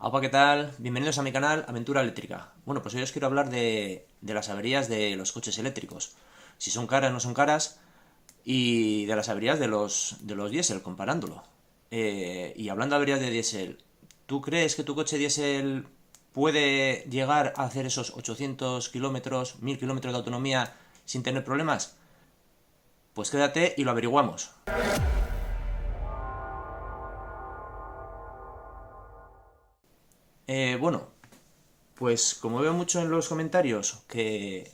Aupa, ¿qué tal? Bienvenidos a mi canal Aventura Eléctrica. Bueno, pues hoy os quiero hablar de las averías de los coches eléctricos. Si son caras, no son caras. Y de las averías de los diésel, comparándolo. Y hablando de averías de diésel, ¿tú crees que tu coche diésel puede llegar a hacer esos 800 kilómetros, 1000 kilómetros de autonomía sin tener problemas? Pues quédate y lo averiguamos. Bueno, pues como veo mucho en los comentarios que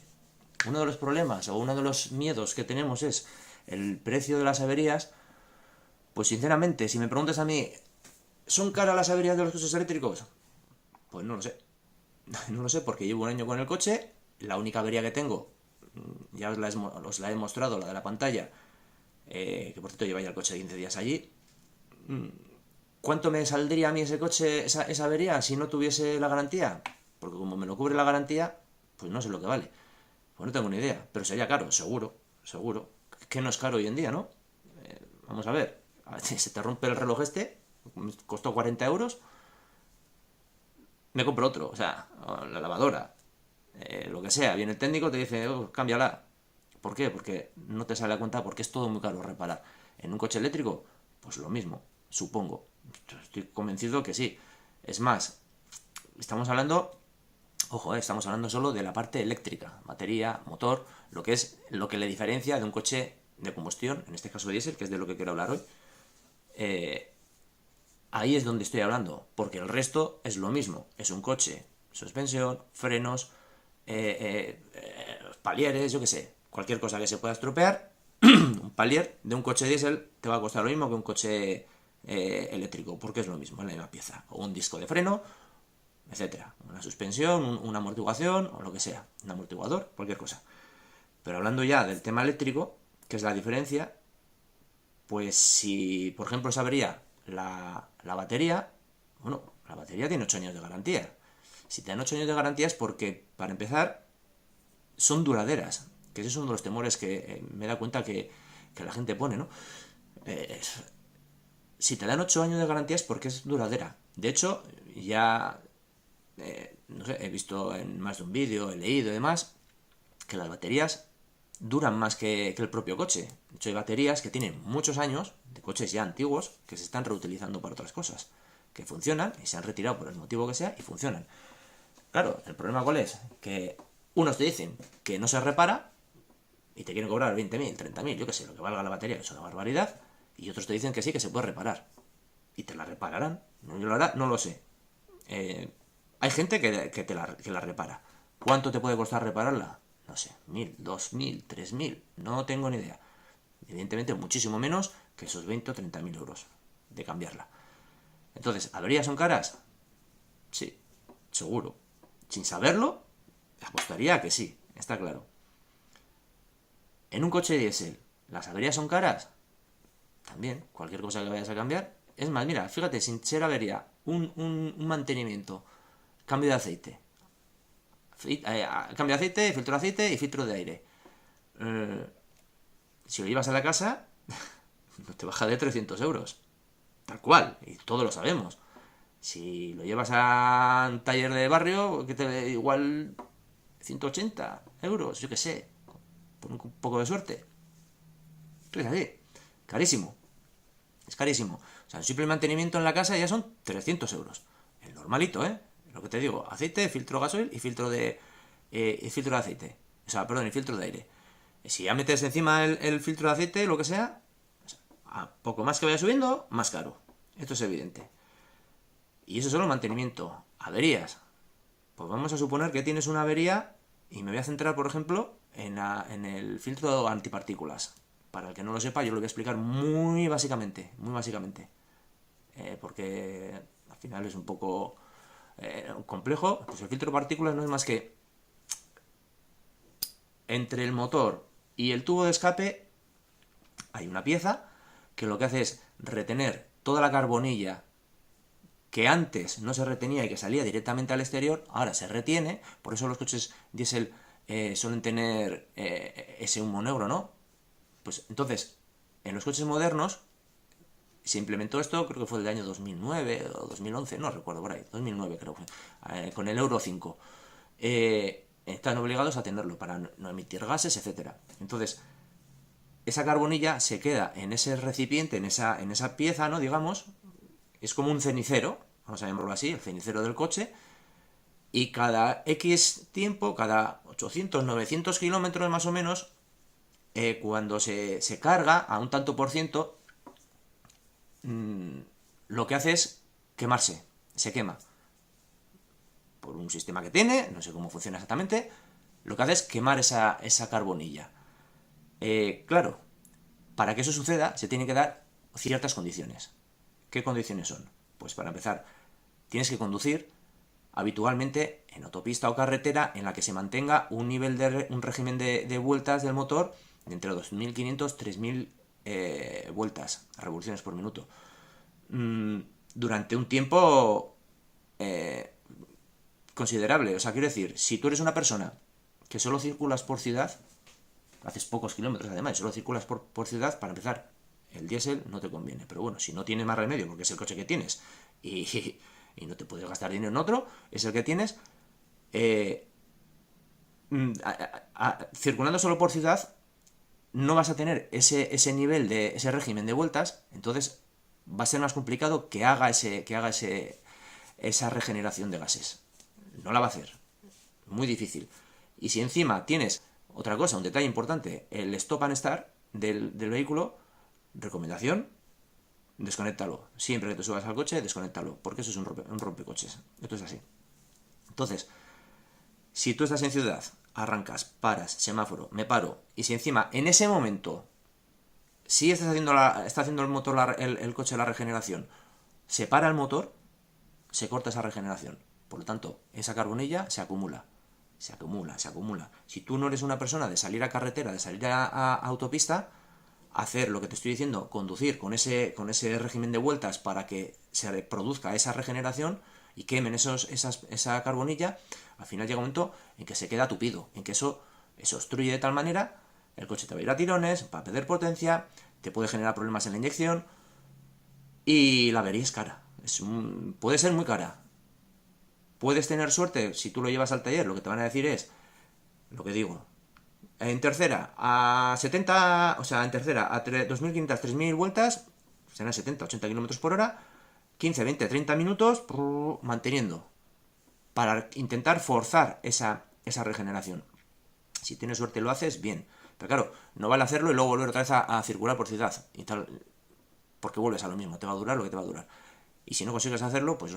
uno de los problemas o uno de los miedos que tenemos es el precio de las averías, pues sinceramente, si me preguntas a mí, ¿son caras las averías de los coches eléctricos? Pues no lo sé. No lo sé porque llevo un año con el coche, la única avería que tengo, ya os la he mostrado, la de la pantalla, que por cierto lleva ya el coche 15 días allí. ¿Cuánto me saldría a mí ese coche, esa avería, si no tuviese la garantía? Porque como me lo cubre la garantía, pues no sé lo que vale. Pues no tengo ni idea, pero sería caro, seguro, seguro. Es que no es caro hoy en día, ¿no? Vamos a ver, si se te rompe el reloj este, costó 40 euros, me compro otro, o sea, la lavadora, lo que sea, viene el técnico, te dice, oh, cámbiala. ¿Por qué? Porque no te sale a cuenta, porque es todo muy caro reparar. En un coche eléctrico, pues lo mismo, supongo. Estoy convencido que sí. Es más, estamos hablando, ojo, estamos hablando solo de la parte eléctrica, batería, motor, lo que es lo que le diferencia de un coche de combustión, en este caso diésel, que es de lo que quiero hablar hoy. Ahí es donde estoy hablando, porque el resto es lo mismo. Es un coche, suspensión, frenos, palieres, yo qué sé, cualquier cosa que se pueda estropear. Un palier de un coche diésel te va a costar lo mismo que un coche eléctrico, porque es lo mismo, es la misma pieza. O un disco de freno, etcétera. Una suspensión, una amortiguación, o lo que sea. Un amortiguador, cualquier cosa. Pero hablando ya del tema eléctrico, que es la diferencia, pues si, por ejemplo, sabría la batería, bueno, la batería tiene 8 años de garantía. Si te dan 8 años de garantía es porque, para empezar, son duraderas. Que ese es uno de los temores que me da cuenta que la gente pone, ¿no? Eh, si te dan 8 años de garantía es porque es duradera. De hecho, ya, no sé, he visto en más de un vídeo, he leído y demás, que las baterías duran más que el propio coche. De hecho, hay baterías que tienen muchos años, de coches ya antiguos, que se están reutilizando para otras cosas, que funcionan y se han retirado por el motivo que sea y funcionan. Claro, el problema cuál es, que unos te dicen que no se repara y te quieren cobrar 20.000, 30.000, yo qué sé, lo que valga la batería, que es una barbaridad, y otros te dicen que sí, que se puede reparar. Y te la repararán. No, yo la verdad no lo sé. Hay gente que la repara. ¿Cuánto te puede costar repararla? No sé, 1.000, 2.000, 3.000, no tengo ni idea. Evidentemente muchísimo menos que esos 20 o 30.000 euros de cambiarla. Entonces, ¿averías son caras? Sí, seguro. Sin saberlo, apostaría a que sí, está claro. En un coche diésel, ¿las averías son caras? También, cualquier cosa que vayas a cambiar. Es más, mira, fíjate, sin ser avería, un mantenimiento, cambio de aceite. Cambio de aceite, filtro de aceite y filtro de aire. Si lo llevas a la casa, no te baja de 300 euros. Tal cual, y todos lo sabemos. Si lo llevas a un taller de barrio, que te igual 180 euros, yo qué sé, por un poco de suerte. Entonces así, carísimo, es carísimo. O sea, el simple mantenimiento en la casa ya son 300 euros. El normalito, ¿eh? Lo que te digo, aceite, filtro gasoil y filtro de aceite. O sea, perdón, y filtro de aire. Si ya metes encima el filtro de aceite, lo que sea, a poco más que vaya subiendo, más caro. Esto es evidente. Y eso es solo mantenimiento. Averías. Pues vamos a suponer que tienes una avería y me voy a centrar, por ejemplo, en el filtro antipartículas. Para el que no lo sepa, yo lo voy a explicar muy básicamente, porque al final es un poco complejo. Pues el filtro de partículas no es más que entre el motor y el tubo de escape hay una pieza que lo que hace es retener toda la carbonilla que antes no se retenía y que salía directamente al exterior, ahora se retiene. Por eso los coches diésel suelen tener ese humo negro, ¿no? Pues entonces, en los coches modernos, Se implementó esto, creo que fue el año 2009 o 2011, no recuerdo por ahí, 2009 creo que fue, con el Euro 5. Están obligados a tenerlo para no emitir gases, etcétera. Entonces, esa carbonilla se queda en ese recipiente, en esa pieza, ¿no? Digamos, es como un cenicero, vamos a llamarlo así, el cenicero del coche, y cada X tiempo, cada 800, 900 kilómetros más o menos, cuando se carga a un tanto por ciento, lo que hace es quemarse, se quema. Por un sistema que tiene, no sé cómo funciona exactamente, lo que hace es quemar esa carbonilla. Claro, para que eso suceda se tienen que dar ciertas condiciones. ¿Qué condiciones son? Pues para empezar, tienes que conducir habitualmente en autopista o carretera en la que se mantenga un nivel un régimen de vueltas del motor de entre 2.500 y 3.000 vueltas, revoluciones por minuto, durante un tiempo considerable. O sea, quiero decir, si tú eres una persona que solo circulas por ciudad, haces pocos kilómetros además, solo circulas por ciudad, para empezar, el diésel no te conviene. Pero bueno, si no tienes más remedio, porque es el coche que tienes, y no te puedes gastar dinero en otro, es el que tienes, circulando solo por ciudad, no vas a tener ese nivel ese régimen de vueltas, entonces va a ser más complicado que haga esa regeneración de gases. No la va a hacer. Muy difícil. Y si encima tienes otra cosa, un detalle importante, el stop and start del vehículo, recomendación, desconéctalo. Siempre que te subas al coche, desconéctalo, porque eso es un rompecoches. Esto es así. Entonces, si tú estás en ciudad, arrancas, paras, semáforo, me paro, y si encima, en ese momento, si está haciendo el motor, el coche la regeneración, se para el motor, se corta esa regeneración. Por lo tanto, esa carbonilla se acumula. Se acumula, se acumula. Si tú no eres una persona de salir a carretera, de salir a autopista, hacer lo que te estoy diciendo, conducir con ese régimen de vueltas para que se produzca esa regeneración y quemen esa carbonilla, al final llega un momento en que se queda tupido, en que eso obstruye de tal manera, el coche te va a ir a tirones, va a perder potencia, te puede generar problemas en la inyección y la avería es cara. Puede ser muy cara. Puedes tener suerte si tú lo llevas al taller, lo que te van a decir es, lo que digo, en tercera a 70, o sea, en tercera a 2.500, 3.000 vueltas, serán 70, 80 km por hora, 15, 20, 30 minutos manteniendo, para intentar forzar esa regeneración. Si tienes suerte lo haces, bien. Pero claro, no vale hacerlo y luego volver otra vez a circular por ciudad y tal, porque vuelves a lo mismo, te va a durar lo que te va a durar. Y si no consigues hacerlo, pues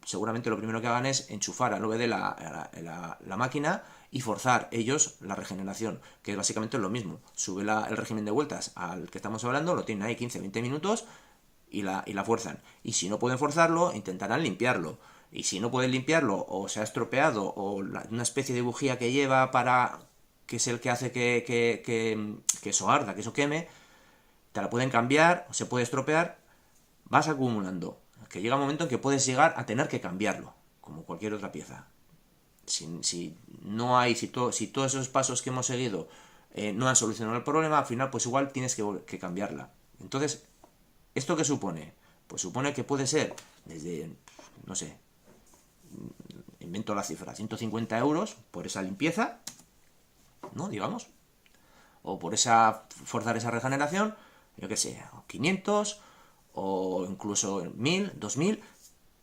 seguramente lo primero que hagan es enchufar al OBD la máquina y forzar ellos la regeneración, que es básicamente lo mismo. Sube el régimen de vueltas al que estamos hablando, lo tienen ahí 15-20 minutos y la fuerzan. Y si no pueden forzarlo, intentarán limpiarlo. Y si no pueden limpiarlo, o se ha estropeado, o una especie de bujía que lleva que es el que hace que eso arda, que eso queme, te la pueden cambiar, o se puede estropear, vas acumulando. Que llega un momento en que puedes llegar a tener que cambiarlo, como cualquier otra pieza. Si todos esos pasos que hemos seguido no han solucionado el problema, al final pues igual tienes que cambiarla. Entonces, ¿esto qué supone? Pues supone que puede ser desde, no sé, invento la cifra, 150 euros por esa limpieza, ¿no? Digamos. O por forzar esa regeneración, yo qué sé, 500, o incluso 1.000, 2.000,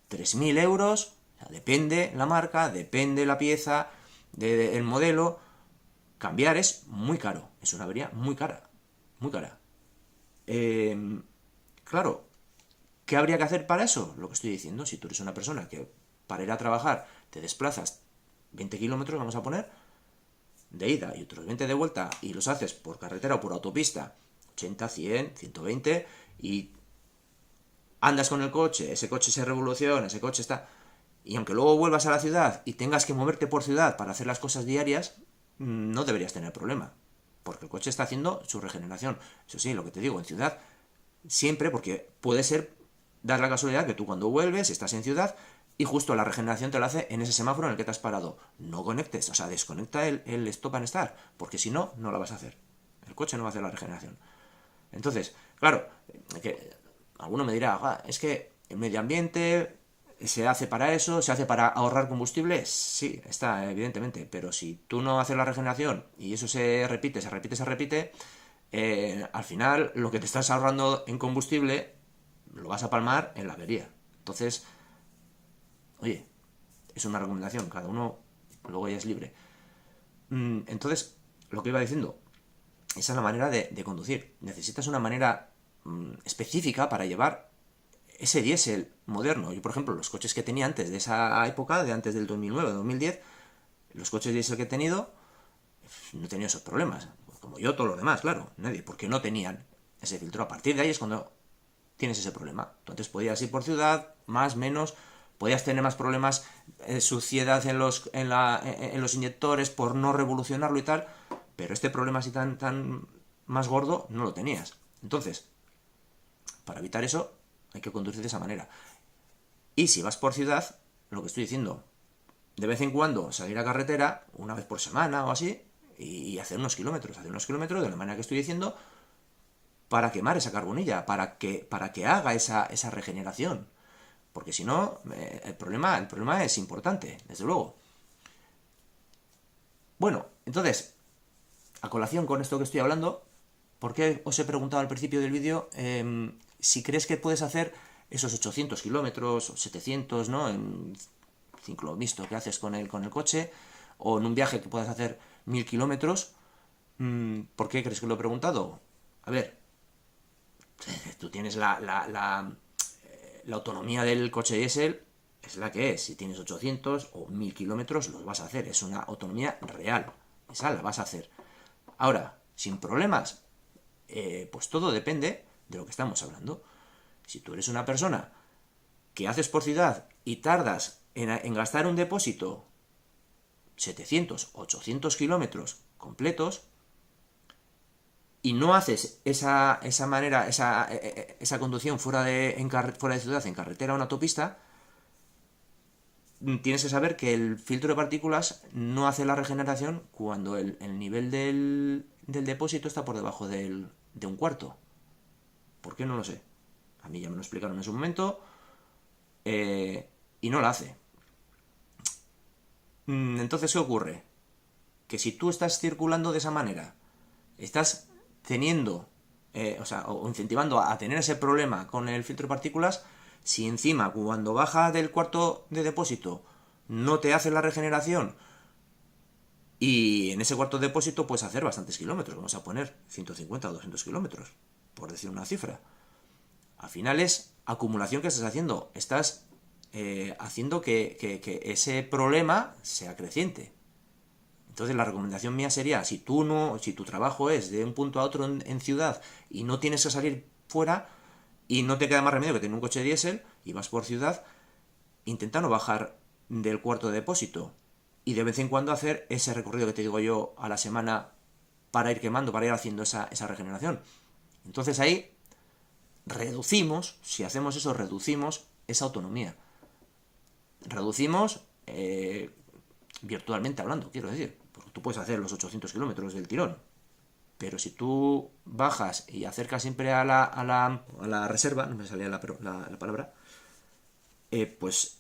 3.000 euros. O sea, depende la marca, depende la pieza, el modelo. Cambiar es muy caro, es una avería muy cara, muy cara. Claro, ¿qué habría que hacer para eso? Lo que estoy diciendo, si tú eres una persona que para ir a trabajar te desplazas 20 kilómetros, vamos a poner, de ida y otros 20 de vuelta, y los haces por carretera o por autopista, 80, 100, 120, y andas con el coche, ese coche se revoluciona, ese coche está... Y aunque luego vuelvas a la ciudad y tengas que moverte por ciudad para hacer las cosas diarias, no deberías tener problema, porque el coche está haciendo su regeneración. Eso sí, lo que te digo, en ciudad, siempre, porque puede ser, dar la casualidad que tú cuando vuelves, estás en ciudad, y justo la regeneración te la hace en ese semáforo en el que te has parado. No conectes, o sea, desconecta el stop and start, porque si no, no la vas a hacer. El coche no va a hacer la regeneración. Entonces, claro, alguno me dirá, "Ah, es que el medio ambiente se hace para eso, se hace para ahorrar combustible". Sí, está, evidentemente, pero si tú no haces la regeneración y eso se repite, se repite, se repite, al final lo que te estás ahorrando en combustible lo vas a palmar en la avería. Entonces, oye, es una recomendación, cada uno luego ya es libre. Entonces, lo que iba diciendo, esa es la manera de conducir. Necesitas una manera específica para llevar ese diésel moderno. Yo, por ejemplo, los coches que tenía antes de esa época, de antes del 2009, 2010, los coches diésel que he tenido, no he tenido esos problemas. Como yo, todos los demás, claro, nadie, porque no tenían ese filtro. A partir de ahí es cuando tienes ese problema. Entonces podías ir por ciudad, más, menos, podías tener más problemas, suciedad en los inyectores por no revolucionarlo y tal, pero este problema así tan más gordo no lo tenías. Entonces, para evitar eso, hay que conducir de esa manera. Y si vas por ciudad, lo que estoy diciendo, de vez en cuando salir a carretera, una vez por semana o así, y hacer unos kilómetros de la manera que estoy diciendo, para quemar esa carbonilla, para que haga esa regeneración. Porque si no, el problema es importante, desde luego. Bueno, entonces, a colación con esto que estoy hablando, ¿por qué os he preguntado al principio del vídeo si crees que puedes hacer esos 800 kilómetros o 700, ¿no? En ciclo mixto que haces con el coche, o en un viaje que puedas hacer 1000 kilómetros. ¿Por qué crees que lo he preguntado? A ver, tú tienes la autonomía del coche diésel, es la que es. Si tienes 800 o 1000 kilómetros, los vas a hacer. Es una autonomía real. Esa la vas a hacer. Ahora, sin problemas, pues todo depende de lo que estamos hablando. Si tú eres una persona que haces por ciudad y tardas en gastar un depósito 700, 800 kilómetros completos y no haces esa manera, esa conducción fuera de ciudad, en carretera o en autopista, tienes que saber que el filtro de partículas no hace la regeneración cuando el nivel del depósito está por debajo de un cuarto. ¿Por qué? No lo sé. A mí ya me lo explicaron en su momento y no la hace. Entonces, ¿qué ocurre? Que si tú estás circulando de esa manera, estás teniendo, o incentivando a tener ese problema con el filtro de partículas, si encima cuando baja del cuarto de depósito no te hace la regeneración y en ese cuarto de depósito puedes hacer bastantes kilómetros, vamos a poner 150 o 200 kilómetros, por decir una cifra. Al final es acumulación que estás haciendo, estás haciendo que ese problema sea creciente. Entonces la recomendación mía sería, si tu trabajo es de un punto a otro en ciudad y no tienes que salir fuera y no te queda más remedio que tener un coche diésel y vas por ciudad, intenta no bajar del cuarto de depósito y de vez en cuando hacer ese recorrido que te digo yo a la semana para ir quemando, para ir haciendo esa regeneración. Entonces ahí reducimos, si hacemos eso, reducimos esa autonomía. Reducimos virtualmente hablando, quiero decir. Porque tú puedes hacer los 800 kilómetros del tirón. Pero si tú bajas y acercas siempre a la reserva, no me salía la palabra, pues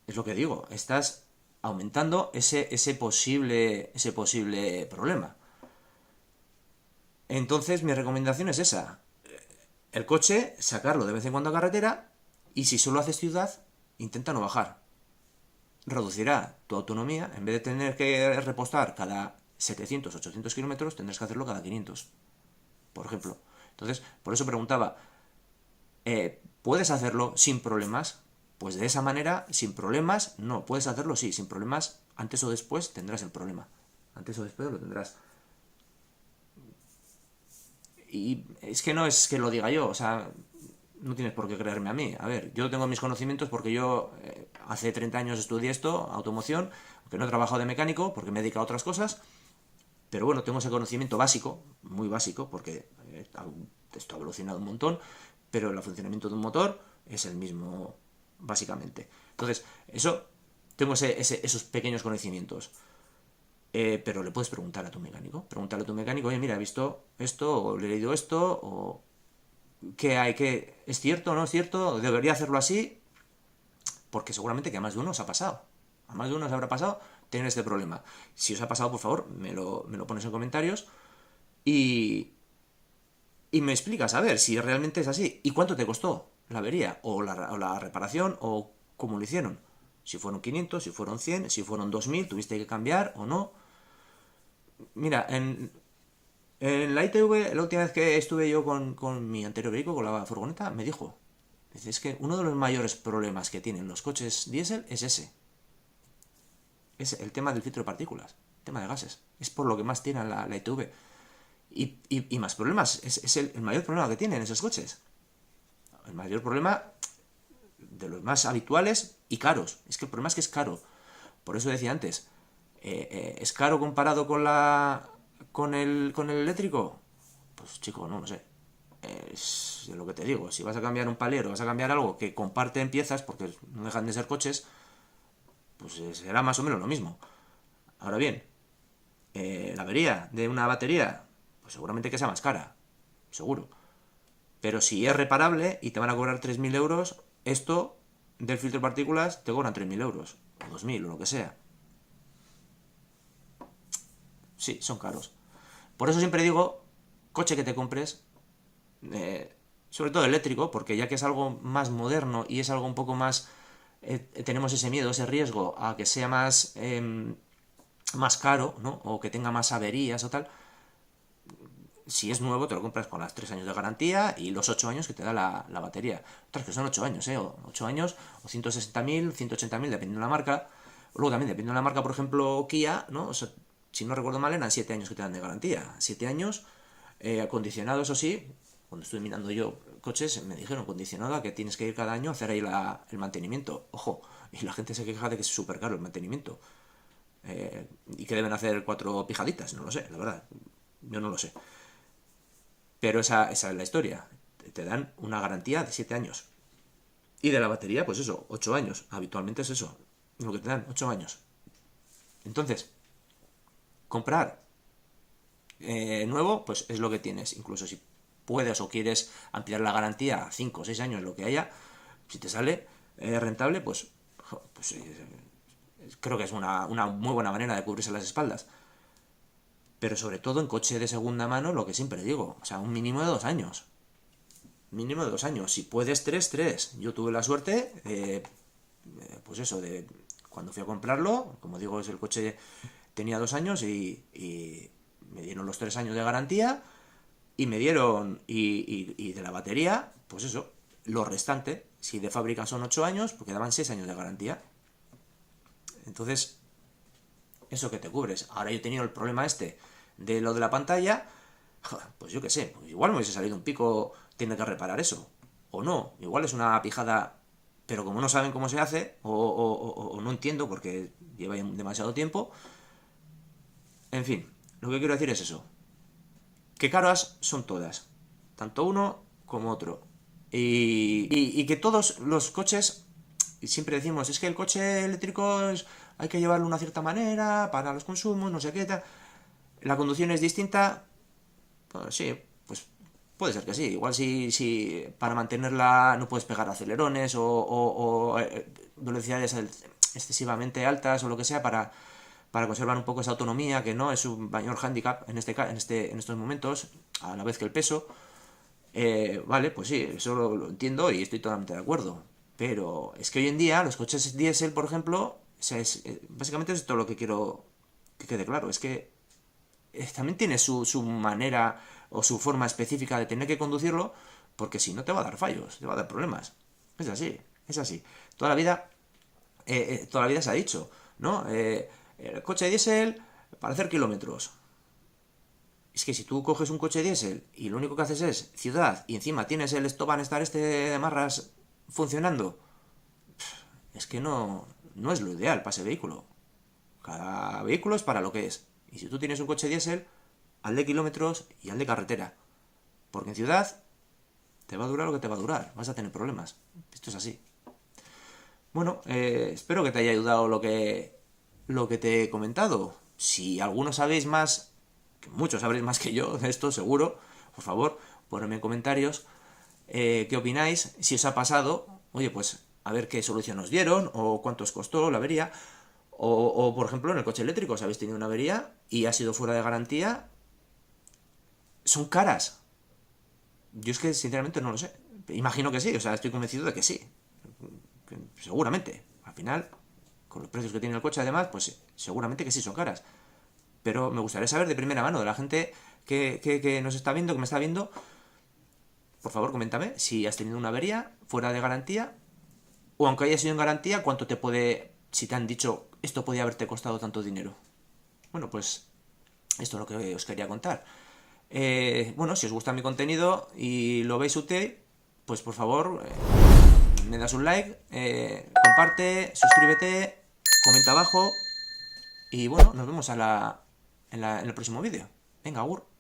es lo que digo, estás aumentando ese posible problema. Entonces mi recomendación es esa. El coche, sacarlo de vez en cuando a carretera, y si solo haces ciudad, intenta no bajar. Reducirá tu autonomía, en vez de tener que repostar cada 700, 800 kilómetros, tendrás que hacerlo cada 500, por ejemplo. Entonces, por eso preguntaba, ¿puedes hacerlo sin problemas? Pues de esa manera, sin problemas, no. Puedes hacerlo, sí, sin problemas, antes o después tendrás el problema. Antes o después lo tendrás. Y es que no es que lo diga yo, o sea, no tienes por qué creerme a mí. A ver, yo tengo mis conocimientos porque yo hace 30 años estudié esto, automoción, aunque no he trabajado de mecánico porque me he dedicado a otras cosas, pero bueno, tengo ese conocimiento básico, muy básico, porque esto ha evolucionado un montón, pero el funcionamiento de un motor es el mismo, básicamente. Entonces, tengo esos pequeños conocimientos. Pero le puedes preguntar a tu mecánico. Pregúntale a tu mecánico, oye, mira, he visto esto, o le he leído esto, o que hay que... ¿Es cierto o no es cierto? ¿Debería hacerlo así? Porque seguramente que a más de uno os ha pasado. A más de uno os habrá pasado tener este problema. Si os ha pasado, por favor, me lo pones en comentarios y me explicas, a ver, si realmente es así. ¿Y cuánto te costó la avería? O la reparación, o cómo lo hicieron. Si fueron 500, si fueron 100, si fueron 2000, tuviste que cambiar o no. Mira, en la ITV, la última vez que estuve yo con mi anterior vehículo, con la furgoneta, me dijo, dice, es que uno de los mayores problemas que tienen los coches diésel es ese. Es el tema del filtro de partículas, el tema de gases. Es por lo que más tiran la ITV. Y más problemas. Es el mayor problema que tienen esos coches. El mayor problema de los más habituales y caros. Es que el problema es que es caro. Por eso decía antes, ¿es caro comparado con el eléctrico? Pues chico, no lo sé. Es lo que te digo. Si vas a cambiar un palier o vas a cambiar algo que comparte en piezas, porque no dejan de ser coches, pues será más o menos lo mismo. Ahora bien, la avería de una batería, pues seguramente que sea más cara. Seguro. Pero si es reparable y te van a cobrar 3.000 euros, esto del filtro de partículas te cobran 3.000 euros. O 2.000 o lo que sea. Sí, son caros. Por eso siempre digo, coche que te compres, sobre todo eléctrico, porque ya que es algo más moderno y es algo un poco más... tenemos ese miedo, ese riesgo a que sea más caro, ¿no? O que tenga más averías o tal. Si es nuevo, te lo compras con las 3 años de garantía y los 8 años que te da la batería. Otras que son 8 años, ¿eh? 8 años, o 160.000, 180.000, dependiendo de la marca. Luego también, dependiendo de la marca, por ejemplo, Kia, ¿no? O sea, si no recuerdo mal, eran 7 años que te dan de garantía. 7 años, acondicionado, eso sí. Cuando estuve mirando yo coches, me dijeron condicionado a que tienes que ir cada año a hacer ahí el mantenimiento. Ojo, y la gente se queja de que es súper caro el mantenimiento. Y que deben hacer 4 pijaditas, no lo sé, la verdad. Yo no lo sé. Pero esa es la historia. Te dan una garantía de 7 años. Y de la batería, pues eso, 8 años. Habitualmente es eso. Lo que te dan, 8 años. Entonces, comprar nuevo, pues es lo que tienes. Incluso si puedes o quieres ampliar la garantía a 5 o 6 años, lo que haya, si te sale rentable, pues creo que es una muy buena manera de cubrirse las espaldas. Pero sobre todo en coche de segunda mano, lo que siempre digo, o sea, un mínimo de 2 años. Mínimo de 2 años. Si puedes 3, 3. Yo tuve la suerte, pues eso, de cuando fui a comprarlo, como digo, el coche tenía 2 años y me dieron los 3 años de garantía y me dieron, y de la batería, pues eso, lo restante. Si de fábrica son 8 años, pues quedaban 6 años de garantía. Entonces, eso que te cubres. Ahora yo he tenido el problema de lo de la pantalla, pues yo qué sé, pues igual me hubiese salido un pico, tiene que reparar eso. O no, igual es una pijada, pero como no saben cómo se hace, o no entiendo porque lleva demasiado tiempo. En fin, lo que quiero decir es eso. Que caras son todas. Tanto uno como otro. Y que todos los coches, y siempre decimos, es que el coche eléctrico hay que llevarlo de una cierta manera, para los consumos, no sé qué tal. La conducción es distinta, pues sí, pues puede ser que sí. Igual si para mantenerla no puedes pegar acelerones o velocidades excesivamente altas o lo que sea para conservar un poco esa autonomía, que no es un mayor hándicap en estos momentos, a la vez que el peso. Vale, pues sí, eso lo entiendo y estoy totalmente de acuerdo. Pero es que hoy en día los coches diésel, por ejemplo, básicamente es todo lo que quiero que quede claro. Es que también tiene su manera o su forma específica de tener que conducirlo, porque si no te va a dar fallos, te va a dar problemas. Es así, es así. Toda la vida se ha dicho, ¿no? El coche diésel para hacer kilómetros. Es que si tú coges un coche diésel y lo único que haces es ciudad y encima tienes el stop and start de marras funcionando, es que no es lo ideal para ese vehículo. Cada vehículo es para lo que es. Y si tú tienes un coche diésel, haz de kilómetros y haz de carretera. Porque en ciudad te va a durar lo que te va a durar. Vas a tener problemas. Esto es así. Bueno, espero que te haya ayudado lo que te he comentado. Si alguno sabéis más, que muchos sabréis más que yo de esto, seguro, por favor, ponedme en comentarios. qué opináis, si os ha pasado, oye, pues a ver qué solución os dieron, o cuánto os costó la avería, o por ejemplo en el coche eléctrico, si habéis tenido una avería y ha sido fuera de garantía, son caras. Yo es que sinceramente no lo sé. Imagino que sí, o sea, estoy convencido de que sí. Seguramente. Al final, con los precios que tiene el coche además, pues seguramente que sí son caras. Pero me gustaría saber de primera mano de la gente que nos está viendo, que me está viendo. Por favor, coméntame si has tenido una avería fuera de garantía, o aunque haya sido en garantía, cuánto te puede, si te han dicho esto podía haberte costado tanto dinero. Bueno, pues esto es lo que os quería contar. Bueno, si os gusta mi contenido y lo veis útil, pues por favor, me das un like, comparte, suscríbete, comenta abajo y bueno, nos vemos en el próximo vídeo. Venga, agur.